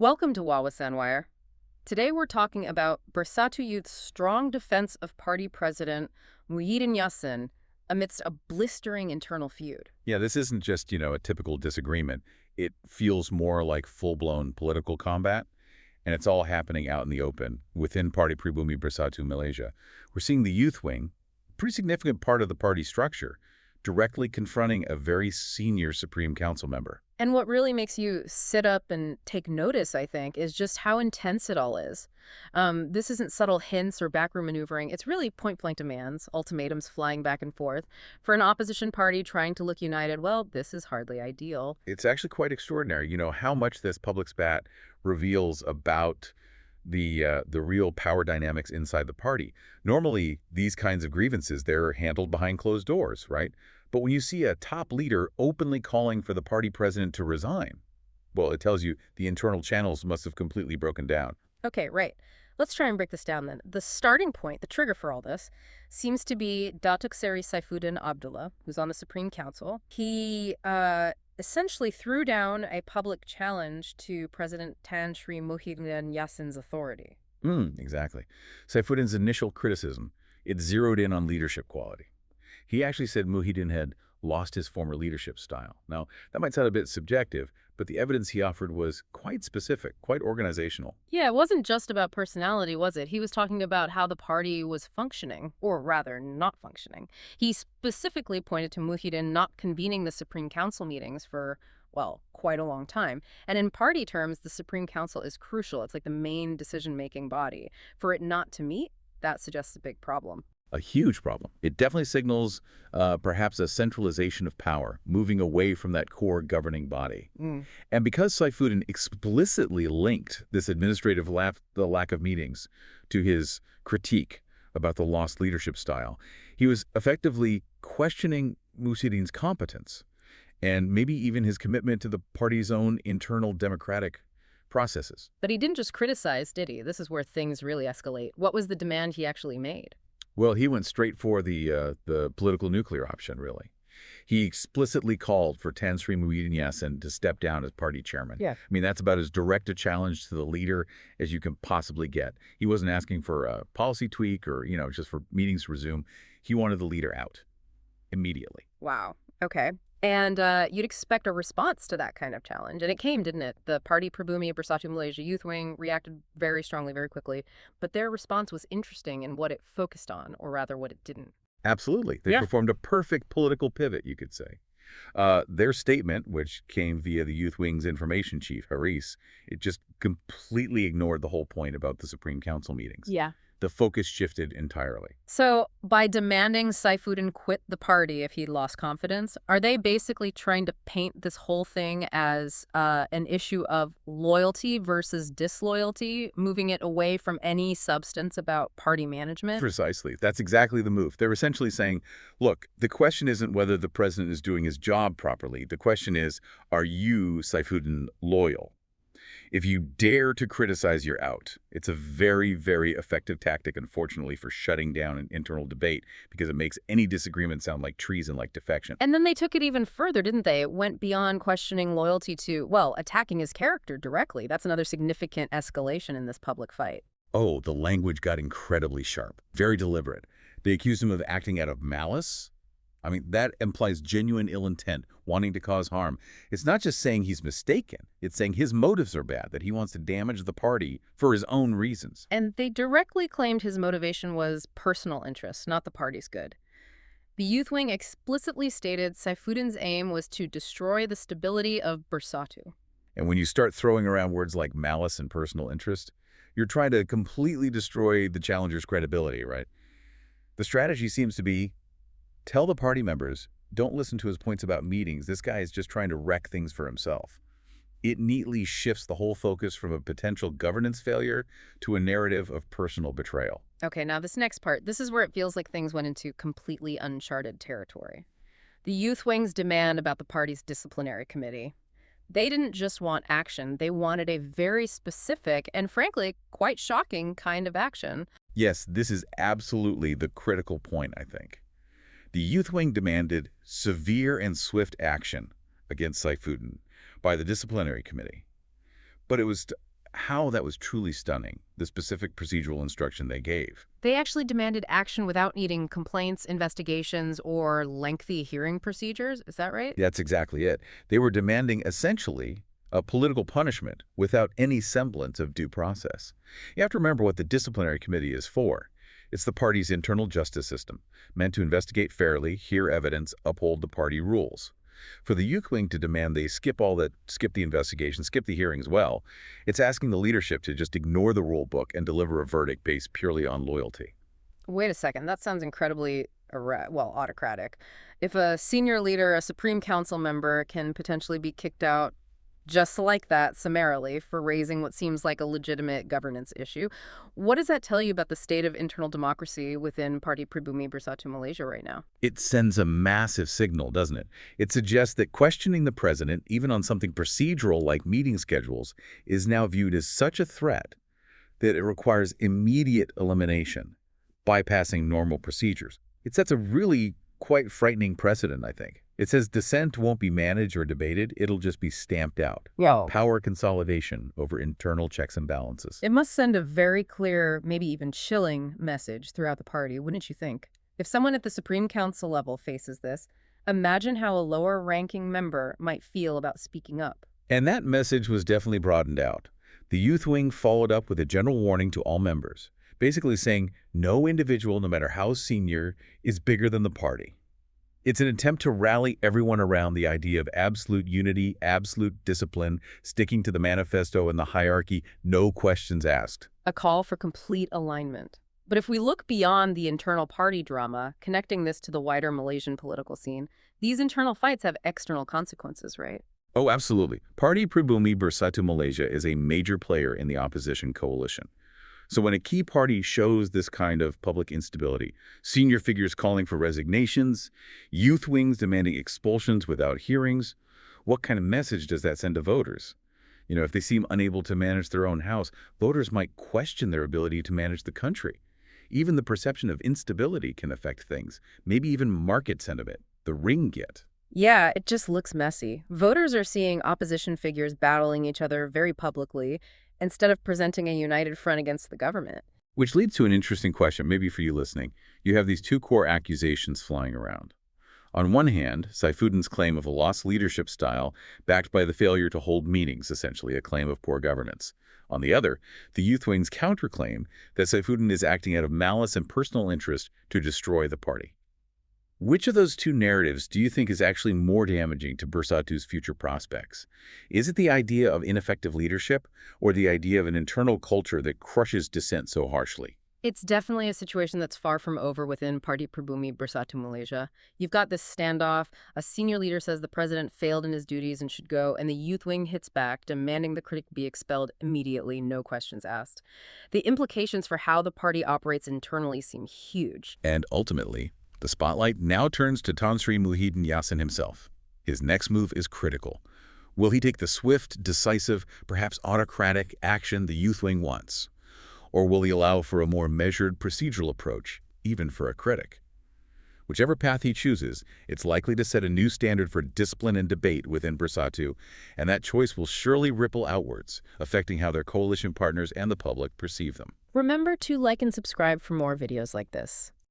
Welcome to Wawa Sandwire. Today we're talking about Bersatu Youth's strong defense of party president Muhyiddin Yassin amidst a blistering internal feud. Yeah, this isn't just, a typical disagreement. It feels more like full-blown political combat, and it's all happening out in the open within Parti Pribumi Bersatu Malaysia. We're seeing the youth wing, a pretty significant part of the party structure, directly confronting a very senior Supreme Council member. And what really makes you sit up and take notice, I think, is just how intense it all is. This isn't subtle hints or backroom maneuvering. It's really point-blank demands, ultimatums flying back and forth. For an opposition party trying to look united, well, this is hardly ideal. It's actually quite extraordinary, how much this public spat reveals about the real power dynamics inside the party. Normally, these kinds of grievances, they're handled behind closed doors, right? But when you see a top leader openly calling for the party president to resign, well, it tells you the internal channels must have completely broken down. Okay, right. Let's try and break this down then. The starting point, the trigger for all this, seems to be Dato Seri Saifuddin Abdullah, who's on the Supreme Council. He essentially threw down a public challenge to President Tan Sri Muhyiddin Yassin's authority. Exactly. Saifuddin's initial criticism, it zeroed in on leadership quality. He actually said Muhyiddin had lost his former leadership style. Now, that might sound a bit subjective, but the evidence he offered was quite specific, quite organizational. Yeah, it wasn't just about personality, was it? He was talking about how the party was functioning, or rather, not functioning. He specifically pointed to Muhyiddin not convening the Supreme Council meetings for, well, quite a long time. And in party terms, the Supreme Council is crucial. It's like the main decision-making body. For it not to meet, that suggests a big problem. A huge problem. It definitely signals perhaps a centralization of power, moving away from that core governing body. And because Saifuddin explicitly linked this administrative the lack of meetings to his critique about the lost leadership style, he was effectively questioning Muhyiddin's competence and maybe even his commitment to the party's own internal democratic processes. But he didn't just criticize, did he? This is where things really escalate. What was the demand he actually made? Well, he went straight for the political nuclear option, really. He explicitly called for Tan Sri Muhyiddin Yassin to step down as party chairman. Yeah. I mean, that's about as direct a challenge to the leader as you can possibly get. He wasn't asking for a policy tweak or, just for meetings to resume. He wanted the leader out immediately. Wow. Okay. And you'd expect a response to that kind of challenge. And it came, didn't it? The Parti Pribumi Bersatu Malaysia Youth Wing reacted very strongly, very quickly. But their response was interesting in what it focused on, or rather what it didn't. Absolutely. They performed a perfect political pivot, you could say. Their statement, which came via the Youth Wing's information chief, Haris, it just completely ignored the whole point about the Supreme Council meetings. Yeah. The focus shifted entirely. So by demanding Saifuddin quit the party if he lost confidence, are they basically trying to paint this whole thing as an issue of loyalty versus disloyalty, moving it away from any substance about party management? Precisely. That's exactly the move. They're essentially saying, look, the question isn't whether the president is doing his job properly. The question is, are you, Saifuddin, loyal? If you dare to criticize, you're out. It's a very, very effective tactic, unfortunately, for shutting down an internal debate because it makes any disagreement sound like treason, like defection. And then they took it even further, didn't they? It went beyond questioning loyalty to, well, attacking his character directly. That's another significant escalation in this public fight. Oh, the language got incredibly sharp, very deliberate. They accused him of acting out of malice. I mean, that implies genuine ill intent, wanting to cause harm. It's not just saying he's mistaken. It's saying his motives are bad, that he wants to damage the party for his own reasons. And they directly claimed his motivation was personal interest, not the party's good. The youth wing explicitly stated Saifuddin's aim was to destroy the stability of Bersatu. And when you start throwing around words like malice and personal interest, you're trying to completely destroy the challenger's credibility, right? The strategy seems to be, tell the party members, don't listen to his points about meetings. This guy is just trying to wreck things for himself. It neatly shifts the whole focus from a potential governance failure to a narrative of personal betrayal. Okay, now this next part, this is where it feels like things went into completely uncharted territory. The youth wing's demand about the party's disciplinary committee. They didn't just want action, they wanted a very specific and frankly quite shocking kind of action. Yes, this is absolutely the critical point, I think. The youth wing demanded severe and swift action against Saifuddin by the disciplinary committee. But it was how that was truly stunning, the specific procedural instruction they gave. They actually demanded action without needing complaints, investigations, or lengthy hearing procedures. Is that right? That's exactly it. They were demanding, essentially, a political punishment without any semblance of due process. You have to remember what the disciplinary committee is for. It's the party's internal justice system, meant to investigate fairly, hear evidence, uphold the party rules. For the youth wing to demand they skip the investigation, skip the hearings, well, it's asking the leadership to just ignore the rule book and deliver a verdict based purely on loyalty. Wait a second. That sounds incredibly, autocratic. If a senior leader, a Supreme Council member, can potentially be kicked out just like that summarily for raising what seems like a legitimate governance issue, what does that tell you about the state of internal democracy within Parti Pribumi Bersatu Malaysia right now? It sends a massive signal, doesn't it? It suggests that questioning the president, even on something procedural like meeting schedules, is now viewed as such a threat that it requires immediate elimination, bypassing normal procedures. It sets a really quite frightening precedent, I think. It says dissent won't be managed or debated, it'll just be stamped out. Yo. Power consolidation over internal checks and balances. It must send a very clear, maybe even chilling message throughout the party, wouldn't you think? If someone at the Supreme Council level faces this, imagine how a lower-ranking member might feel about speaking up. And that message was definitely broadened out. The youth wing followed up with a general warning to all members, basically saying no individual, no matter how senior, is bigger than the party. It's an attempt to rally everyone around the idea of absolute unity, absolute discipline, sticking to the manifesto and the hierarchy, no questions asked. A call for complete alignment. But if we look beyond the internal party drama, connecting this to the wider Malaysian political scene, these internal fights have external consequences, right? Oh, absolutely. Parti Pribumi Bersatu Malaysia is a major player in the opposition coalition. So when a key party shows this kind of public instability, senior figures calling for resignations, youth wings demanding expulsions without hearings, what kind of message does that send to voters? If they seem unable to manage their own house, voters might question their ability to manage the country. Even the perception of instability can affect things, maybe even market sentiment, the ringgit. Yeah, it just looks messy. Voters are seeing opposition figures battling each other very publicly instead of presenting a united front against the government. Which leads to an interesting question, maybe for you listening. You have these two core accusations flying around. On one hand, Saifuddin's claim of a lost leadership style backed by the failure to hold meetings, essentially a claim of poor governance. On the other, the youth wing's counterclaim that Saifuddin is acting out of malice and personal interest to destroy the party. Which of those two narratives do you think is actually more damaging to Bersatu's future prospects? Is it the idea of ineffective leadership or the idea of an internal culture that crushes dissent so harshly? It's definitely a situation that's far from over within Parti Pribumi Bersatu Malaysia. You've got this standoff. A senior leader says the president failed in his duties and should go, and the youth wing hits back, demanding the critic be expelled immediately, no questions asked. The implications for how the party operates internally seem huge. And ultimately, the spotlight now turns to Tan Sri Muhyiddin Yassin himself. His next move is critical. Will he take the swift, decisive, perhaps autocratic action the youth wing wants? Or will he allow for a more measured, procedural approach, even for a critic? Whichever path he chooses, it's likely to set a new standard for discipline and debate within Bersatu, and that choice will surely ripple outwards, affecting how their coalition partners and the public perceive them. Remember to like and subscribe for more videos like this.